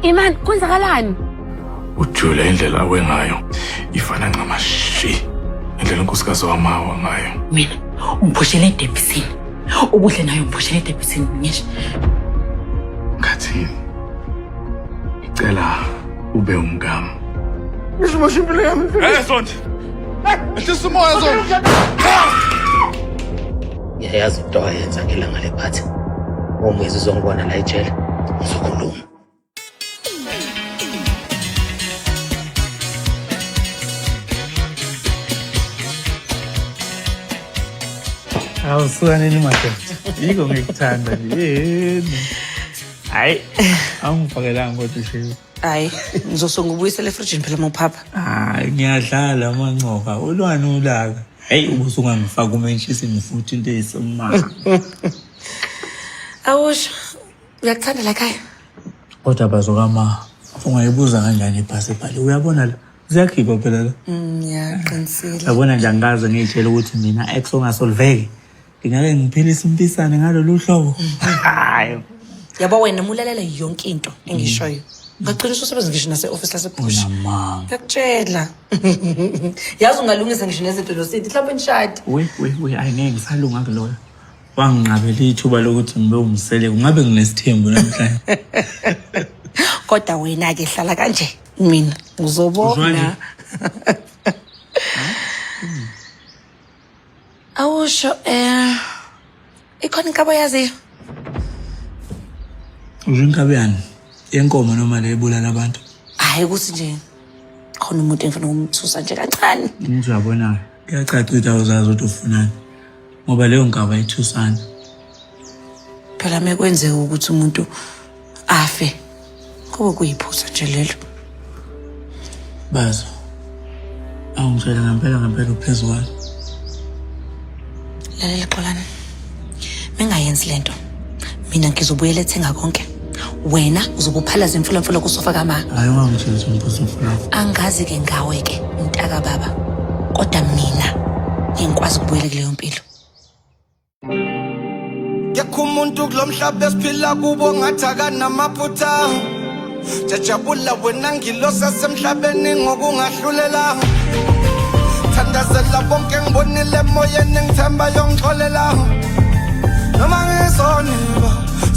Iman, kwenzakalani? Ujule indlela awe ngayo ifana ncamashi indlela unkosikazi wamawa ngayo. Mina ungiphoshele edebhisini. Ubuhle nayo ungiphoshele edebhisini ngisho. Ngathi ngicela ube umngami. Ngisho manje impilo yami. Sonto. Ehlisa umoya Sonto. Yayazi into ayenza ngelanga lephathi. Ongezi uzongibona la ejele. Ngizokhuluma. Awusukaneni madoda. Yiko ngikuthanda nje. Yini. Hayi, awungifakelanga kodwa ushiye. Hayi, ngizosonga ubuyisele efrijini phela mawuphapha. Hayi, ngiyadlala amancoka. Ulwana ulaka. Hayi, ubusungangifaka umentshisi futhi into eyisomama. Awusho, uyakuthanda la khaya? Kodwa bazokama ungayibuza kanjani iphasi phali. Uyabona la ziyakhipha phela la. Yaqinisile. Yabona nje angaze ngitshela ukuthi mina ex ongasolveki. Ngingake ngiphilise imphisane ngalolu hlobo. Hayi. Yabo wena mulalela yonke into engishoyo. Ngaqinisa usebenza ngisho nase-office laseBush. Mama. Ngiyakutshela. Yazi ungalungisa ngisho nezinto zosithi mhlawumbe nishade. We ayingeke ngisalunga kuloyo. Wanginqabela ithuba lokuthi ngibe umsele. Ungabe nginesithembu namhlanje. Kodwa wena ke hlala kanje. Mina uzobona. Awusho ikhona inkabo yaziyo. Uzinkabeyani? Yenkomo noma le ebulala abantu? Hayi ukuthi nje khona umuntu engifuna ukumthusa nje kancane. Ngithi uyabona kuyacaca ukuthi awuzazi ukuthi ufunani. Ngoba leyo nkaba ayithusana. Phela mekwenzeka ukuthi umuntu afe. Kube kuyiphutha nje lelo. Bazo. Awungitshela ngempela uphezulu. Lalela Xolani. Mengayenzi lento. Mina ngizobuyela ethenga konke. Wena uzobuphalaza imfulamfula kusofa kama. Hayi ungangitshela ukuthi ngiphuza imfula. Angazi ke ngawe ke mntaka baba. Kodwa mina ngikwazi ukubuyela kuleyo mpilo. Yakho umuntu kulomhlaba esiphila kubo ngathaka namaphutha. Jajabula wena ngilosa semhlabeni ngokungahlulela. Thandazela bonke ngibonile emoyeni ngithemba yongixolela. Noma ngisoniba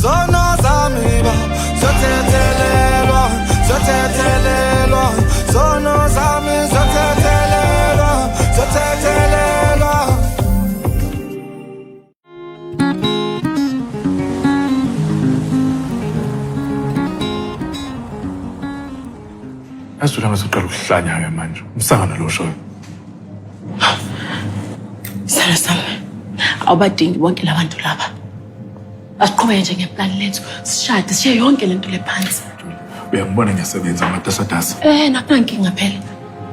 sono zami ba sothethelelwa sono zami sothethelelwa Asula ngasuqala ukuhlanya ke manje. Umsangana lo shoyo. Sala. Awubadingi bonke labantu laba. Asiqhubeke nje ngeplan lethu. Sishade siye yonke lento lephansi. Uyangibona ngiyasebenza amatasatasa. Nakunankinga phela.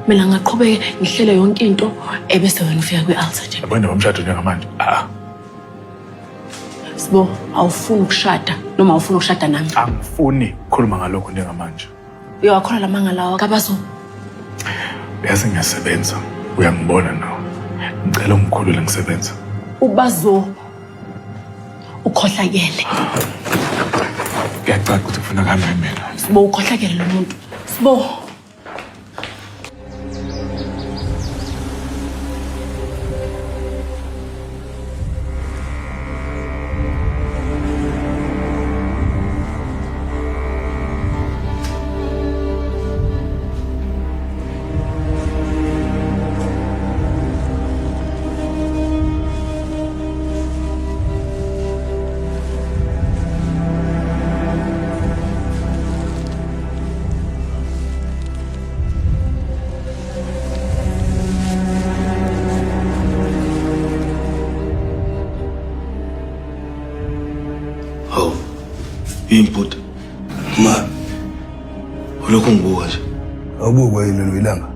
Mina ngaqhubeke ngihlele yonke into ebese wena ufika kwi-altar nje. Yabona bamshado njengamanje. Sibo, awufuni ukushada noma awufuni ukushada nami. Angifuni ukukhuluma ngalokho njengamanje. Uyawakhola lamanga lawa kabazo. Uyazi ngiyasebenza. Uyangibona nawe. Ngicela ungikhulule ngisebenza. Ubazo ukhohlakele. Kuyacaca ukuthi kufuna kuhambe mina. Sibo ukhohlakele lo muntu. Sibo. Input. Ma. Ulokhu ngibuka nje. Awubukwa yini lo ilanga?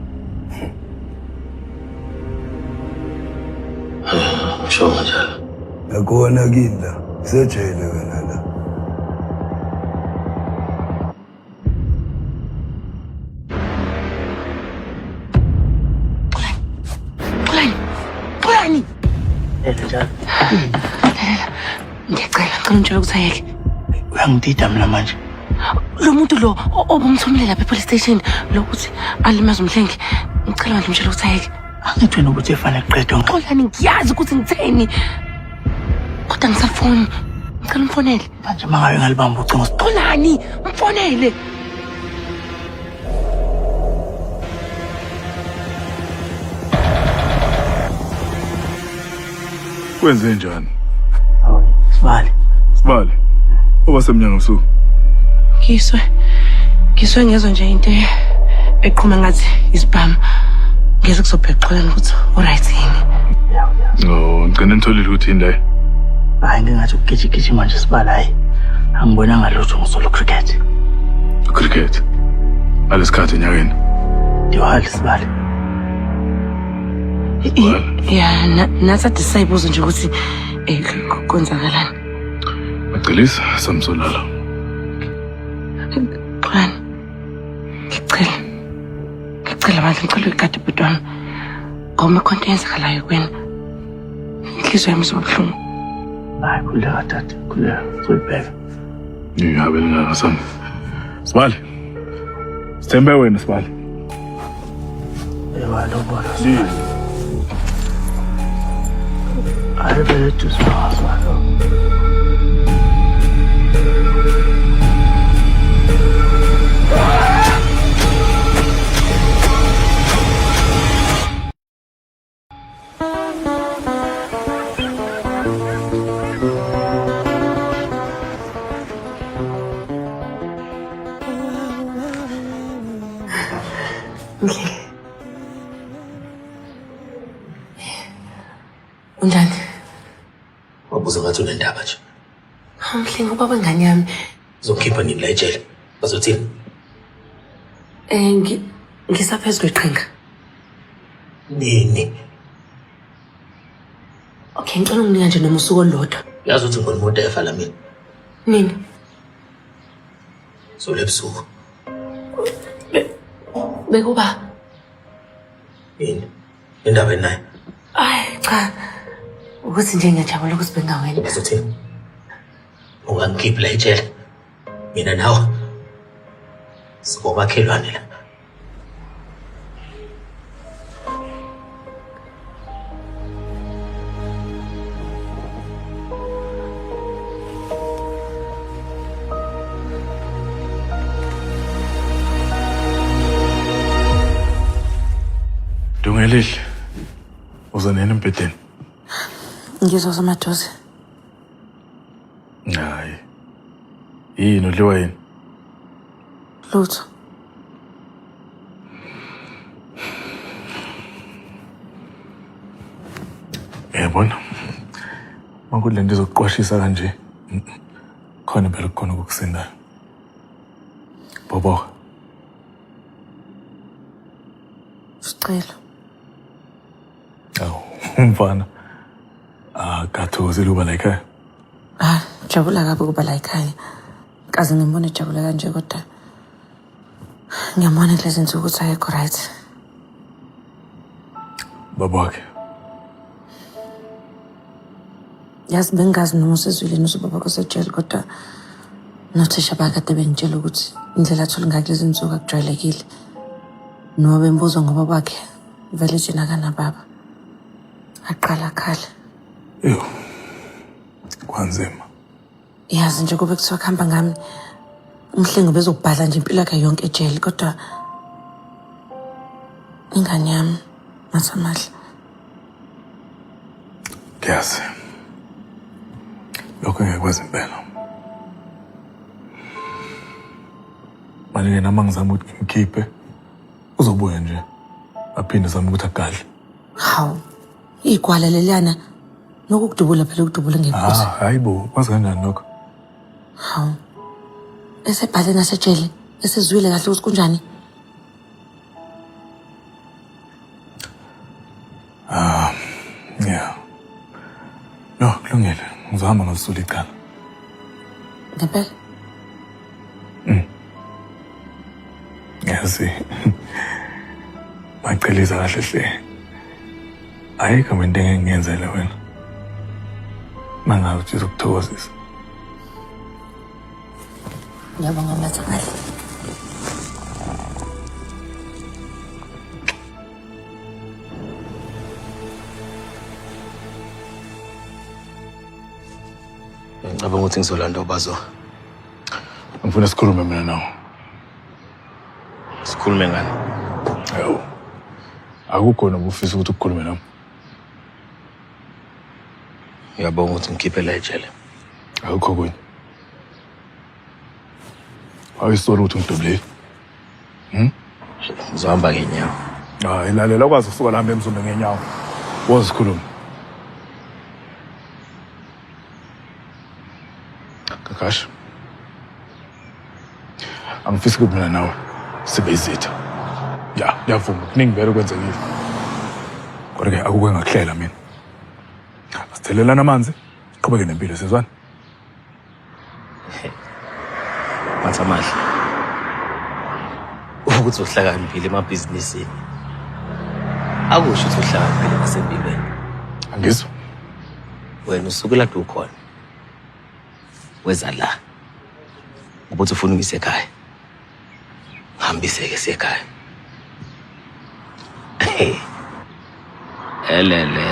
Sho kanjalo. Yakona kini la. Sejele wena la. Xolani. Njalo. Ngiyacela ngicela ukuthi ayeke. Uyangidida mina manje. lo muntu lo obumthumile lapha e-police station lokuthi alimaza umhlengi ngicela manje umshelo ukuthi ayeke. Angithi wena ukuthi efana eqedwe Xolani ngiyazi ukuthi ngitheni kodwa ngisafoni ngicela umfonele manje mangabe ngalibamba ucingo. Xolani umfonele. Kwenze njani? Hawu, Sibali. Sibali. Oba semnyanga usuku. Ngiswe ngezwe nje into eqhuma ngathi isibhamu. Ngeze kuzobheka Xolani ukuthi alright yini. No, ngicela ngitholile ukuthi yini le. Hayi ngingathi ukugijigijima manje Sibali hayi. Angibonanga lutho ngisolo cricket. Cricket. Alesikhathi enyakeni. Ndiwali Sibali. Ya nasathi sayibuza nje ukuthi konzakalani. Macilisa samsolala. Xolani. Ngicela manje ngicela ukugada ibhutwana. Ngoba konke yenzakalayo kuwena. Inhliziyo yami izobuhlungu. Hayi khuleka tata, khuleka. Soyibheka. Ngiyabe lingasami. Sibali. Sithembe wena Sibali. Lo bona. Hayi bethu Sibali. Unjani? Wabuza ngathi unendaba nje. Mhlengi ubaba ngani yami. Uzokhipha nini la ejele? Bazothini? Ngisaphezu kweqhinga. Nini? Okay, ngicela unginika nje noma usuku olulodwa. Yazi ukuthi ngibona umuntu efa la mina. Nini? So lebusuku. Bekuba. Yini? Indaba enayo. Ay cha. Ukuthi nje ngiyajabula ukuthi bengawena. Bazothini? Ungangikhiphi la ejele. Mina nawe. Sikomakhelwane la. Dungelihle. Uza nini embedeni? Ngizwa samadoze. Hayi. Yini udliwa yini? Lutho. Yabona. Makudle nto izokuqwashisa kanje. Khona phela kukhona ukukusindayo. Bobo. Sicelo. Awu, umfana. Akathokozile uba la ekhaya. Jabula kabi ukuba la ekhaya. Kaze ngibone jabula kanje kodwa ngiyamona kulezi nsuku ukuthi ayekho right. Babakhe. Yazi bengazi noma usezwile usubaba kusejele kodwa nothisha bakade bengitshela ukuthi indlela athola ngayo kulezi nsuku akujwayelekile. Noma bembuza ngoba bakhe vele thina kana baba. Aqala khala. Yo. Kwanzima. Yazi nje kube kuthiwa khamba ngami umhlengi bezobhala nje impilo yakhe yonke ejele kodwa ingane yami masamahla. Ngiyazi. Lokho ngekwazi impela. Manje nama ngizama ukuthi ngimkhiphe uzobuya nje aphinde zama ukuthi agadle. Hawu. Igwala leliyana nokukudubula phela ukudubula ngephutha. Hayibo, kwazi kanjani lokho? Hawu. Esebhale nasejele esezwile kahle ukuthi kunjani? Yeah. No, kulungile. Ngizahamba ngalisula icala. Ngempela? Yazi. Maceliza kahle hle. Ayikho into engingenzele wena. Mangabe uthi uzokuthokozisa. Ngiyabonga Masamali. Ngicabanga ukuthi ngizolanda ubazo. Ngifuna sikhulume mina nawe. Sikhulume ngani? Hayo. Akukho nobufisa ukuthi ukukhulume nami. Ngiyabonga ukuthi ngikhiphe la ejele. Akukho kunye. Ayisola ukuthi ngidubule. Ngizohamba ngenyawo. Hayi lalela ukwazi ukusuka la emzumbe ngenyawo. Wozikhuluma. Kakash. Angifisi ukuthi mina nawe sibe izitha. Ya, ngiyavuma kuningi vele kwenzekile. Kodwa ke akukho engakuhlela mina. Sithelelana amanzi, qhubeke nempilo sizwana. Masamali. Ukuthi uhlakaniphile emabhizinisini. Akusho ukuthi uhlakaniphile nasempilweni. Angizwa. Wena usuku la ukhona. Weza la. Ukuthi ufuna ungise ekhaya. Ngihambise ke ekhaya. Elele.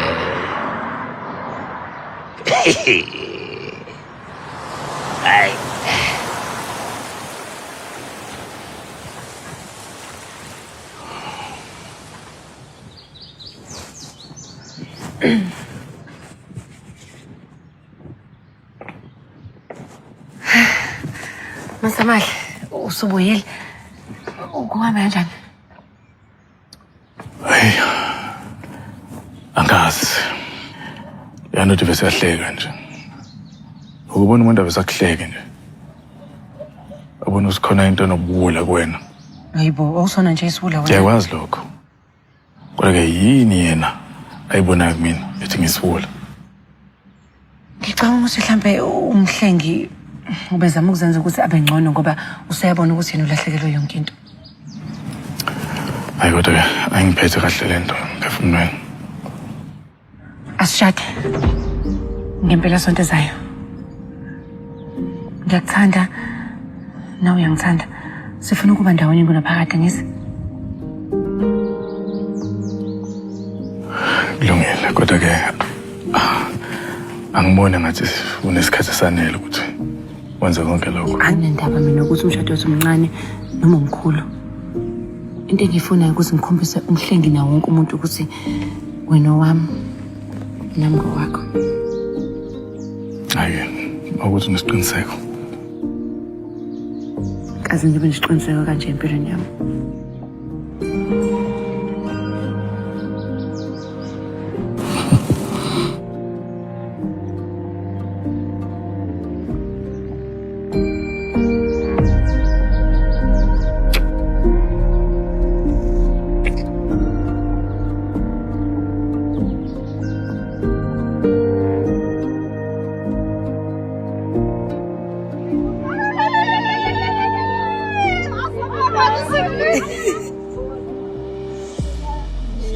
Ay. Masamali, usubuyile. Ukuhamba kanjani? Hayi. Angazi. Yanothi bese yahleka nje. Ukubona umuntu abesakuhleke nje. Abona usikhona into enobuwula kuwena. Hayibo, awusona nje isibula wena. Ngiyakwazi lokho. Kodwa ke yini yena ayibonayo kumina ethi ngisibula? Ngicabanga ukuthi mhlambe umhlengi ubezama ukuzenza ukuthi abe ngcono ngoba useyabona ukuthi yena ulahlekelwe yonke into. Hayi kodwa ke angiphethe kahle lento emphefumulweni. Asishade. Ngempela sonto ezayo. Ngiyakuthanda. Nawe uyangithanda. Sifuna ukuba ndawonye kunaphakade ngize. Kulungile kodwa ke angibone ngathi unesikhathi sanele ukuthi wenze konke lokho. Anginendaba mina ukuthi umshado wethu umncane noma umkhulu. Into engiyifunayo ukuthi ngikhombise umhlengi nawo wonke umuntu ukuthi wena wami nami ngowakho. Hayi, ukuthi unesiqiniseko. Kaze ngibe nesiqiniseko kanje empilweni yami.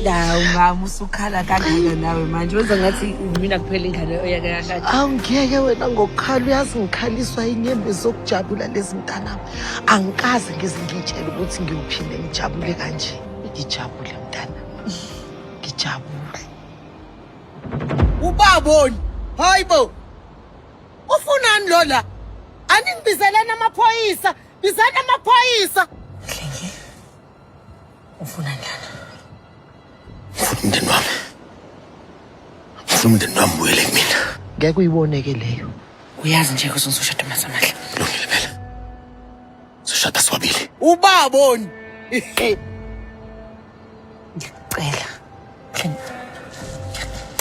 Dawu mama usukhala kangaka nawe manje wenza ngathi mina kuphela ingane oyake yahlala. Awungeke wena ngokukhala uyazi ngikhaliswa inyembe zokujabula lezi mntanami. Angikaze ngize ngitshele ukuthi ngiyophinde ngijabule kanje. Ngijabule mntana. Ngijabule. Ubaboni, hayibo. Ufunani lo la? Aningibizelana amaphoyisa, bizana amaphoyisa. Mhlengi. Ufuna njani? Umndeni wami. Umndeni wami uyele kumina. Ngeke uyiboneke leyo. Uyazi nje ukuthi uzoshada Masamali. Kulungile phela. Soshada swabili. Ubaboni. Ngicela.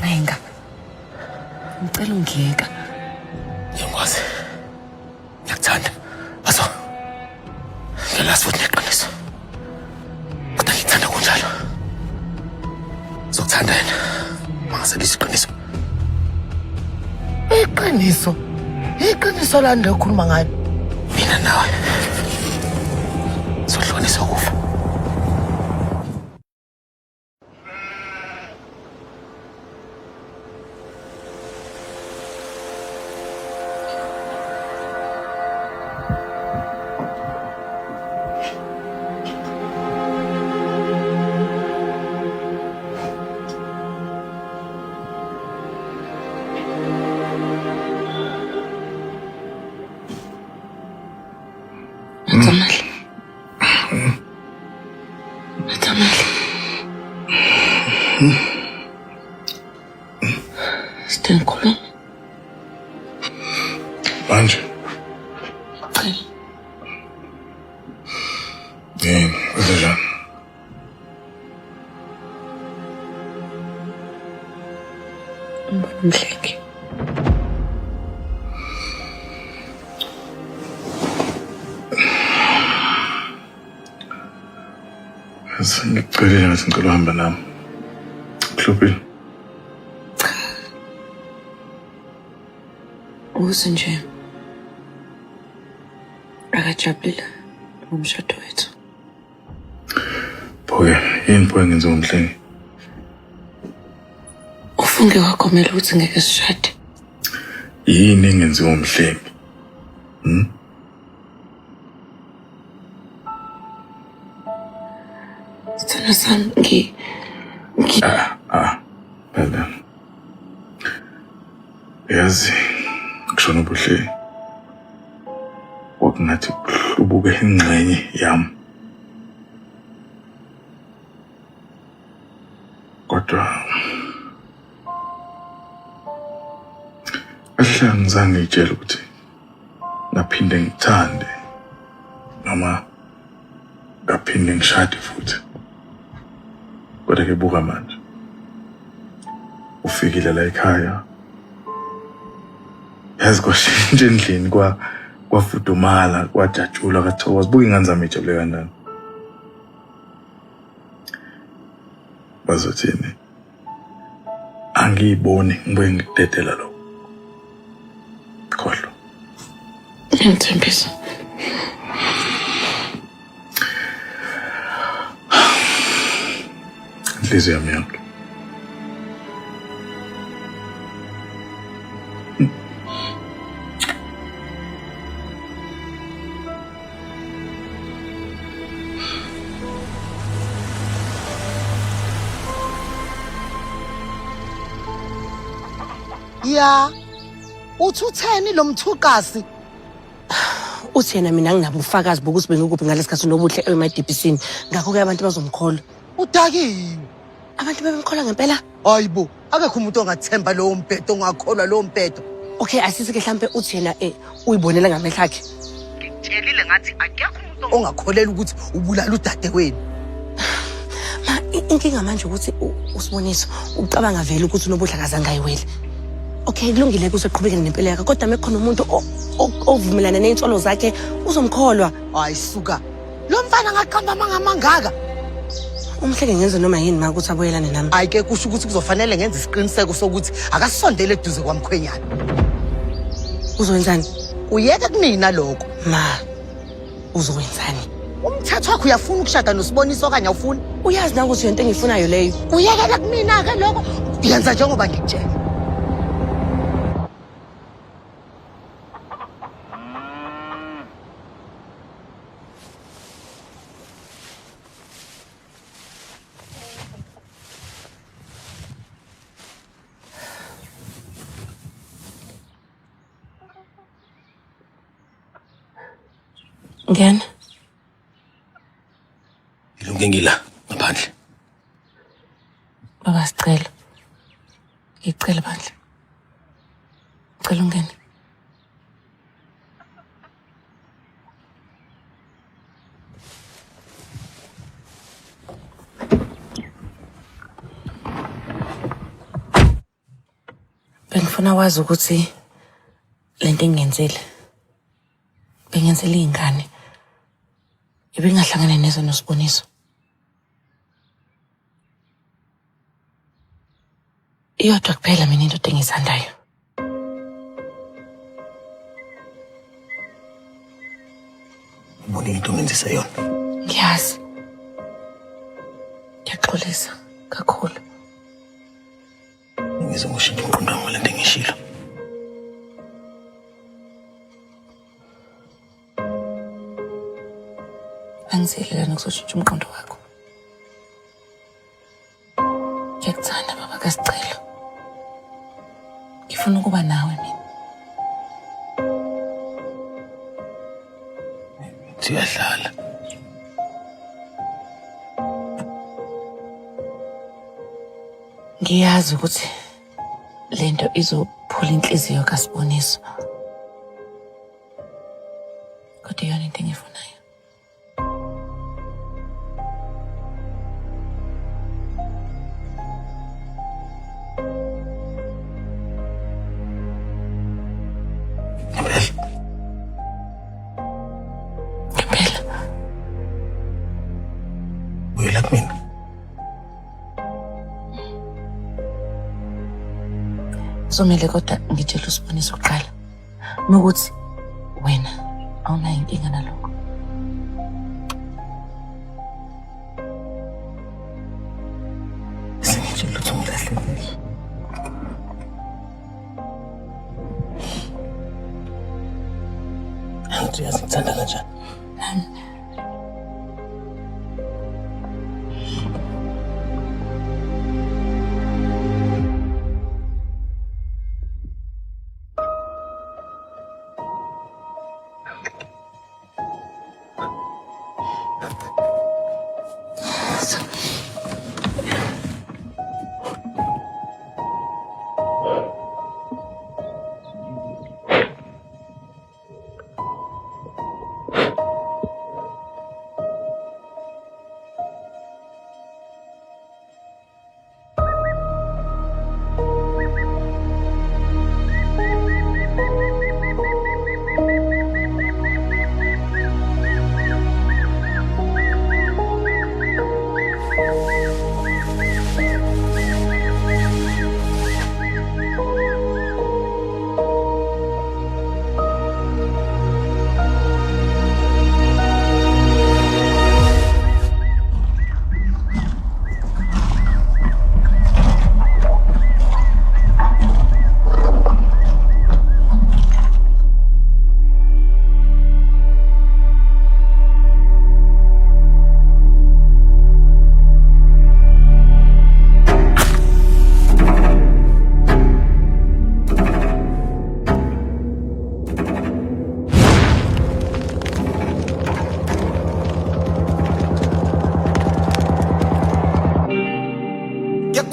Ncenga. Ngicela ungiyeka. Ngiyakwazi. Ngiyakuthanda. Baso. Ngiyalazi futhi ngiyaqiniswa. Kodwa ngithanda kunjalo. Zokuthanda yena. Mangaselisi iqiniso. Iqiniso. Iqiniso la nto okhuluma ngayo. Mina nawe. Sohlonisa ukufa. Athamali. Sithini khuluma? Manje. Cela. Yini, kwenzenjani? Umbona umhlengi. Ngikucelile ngathi ngicela uhamba nami. Kuhlupile. Ukuze nje akajabulile ngomshado wethu. Pho-ke, yini pho engenziwa umhlengi? Ufunge wakhomela ukuthi ngeke sishade. Yini engenziwa umhlengi? Sithando sami Phela. Yazi, kushona ubuhle. Wakungathi kuhlubuke ingxenye yami. Kodwa ahlala ngizange ngitshela ukuthi ngaphinde ngithande noma ngaphinde ngishade futhi. Kodwa ke buka manje. Ufikile la ekhaya. Yazi kwashintsha endlini kwafudumala, kwajatshula, kwathokoza. Buka ingane zami ijabule kanjani. Bazothini? Angiyiboni ngibuye ngikudedela lo. Khohlwa. ngiyamthembisa. Inhliziyo yami yonke. Ya. Uthi utheni lo mthukasi? Uthi yena mina nginabo ubufakazi bokuthi bengikuphi ngalesikhathi nobuhle eMadibhisini. Ngakho-ke abantu bazomkholwa. Udakiwe. Abantu bebemkholwa ngempela? Hayibo, akekho umuntu ongathemba lowo mbhedo, ongakholwa lowo mbhedo. Okay, asisi-ke mhlampe uthi yena uyibonela ngamehlo akhe. Ngikutshelile ngathi akekho umuntu ongakholela ukuthi ubulala udadewenu. Ma, inkinga manje ukuthi uSiboniso ucabanga vele ukuthi unobuhle akazange ayiwele. Okay, kulungile ukuthi uqhubekele nempilo yakhe, kodwa mekhona umuntu ovumelana ney'nsolo zakhe uzomkholwa. Hayi suka. Lo mfana ngaqamba mangamangaka. Umhleke ngenze noma yini ma ukuthi aboyelane nami. Hayi ke kusho ukuthi kuzofanele ngenze isiqiniseko sokuthi akasondele eduze kwamkhwenyana. Uzokwenzani? Uyeke kunina lokho. Ma, uzokwenzani? Umthetho wakho uyafuna ukushada noSiboniso okanye awufuni? Uyazi na ukuthi yonto engiyifunayo leyo. Uyekela kumina ke lokho. Yenza njengoba ngikutshela. Ngena. Ilunge ngila ngaphandle. Baba sicela. Ngicela bandla. Cela ungene. Bengifuna wazi ukuthi lento engiyenzile. Bengenzele ingane. Ibingahlangana nezo noSiboniso. Iyodwa kuphela mina into engiyithandayo. Ubone into ngenzisa yona. Ngiyazi. Ngiyaxolisa kakhulu. Ngizwe ngoshintsha umqondo wami lento engishilo. Angizilela nokushintsha umqondo wakho. Ngiyakuthanda baba kaSicelo. Ngifuna ukuba nawe mina. Siyadlala. Ngiyazi ukuthi lento izophula inhliziyo kaSiboniso. Kodwa iyona into engiyifunayo. Ngempela. Buyela kumina. Kuzomele kodwa ngitshele uSiboniso kuqala. Nokuthi wena awunayo inkinga nalokho. Sengitshela ukuthi ungilahlekile. Angithi uyazi ngithanda kanjani.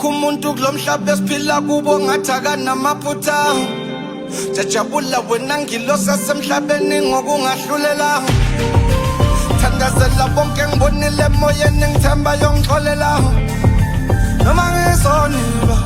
Umuntu kulomhlaba esiphila kubo ngathi akanamaphutha jajabula wena ngilosa semhlabeni ngokungahlulela thandazela bonke ngibonile emoyeni ngithemba yongixolela noma ngisonilwa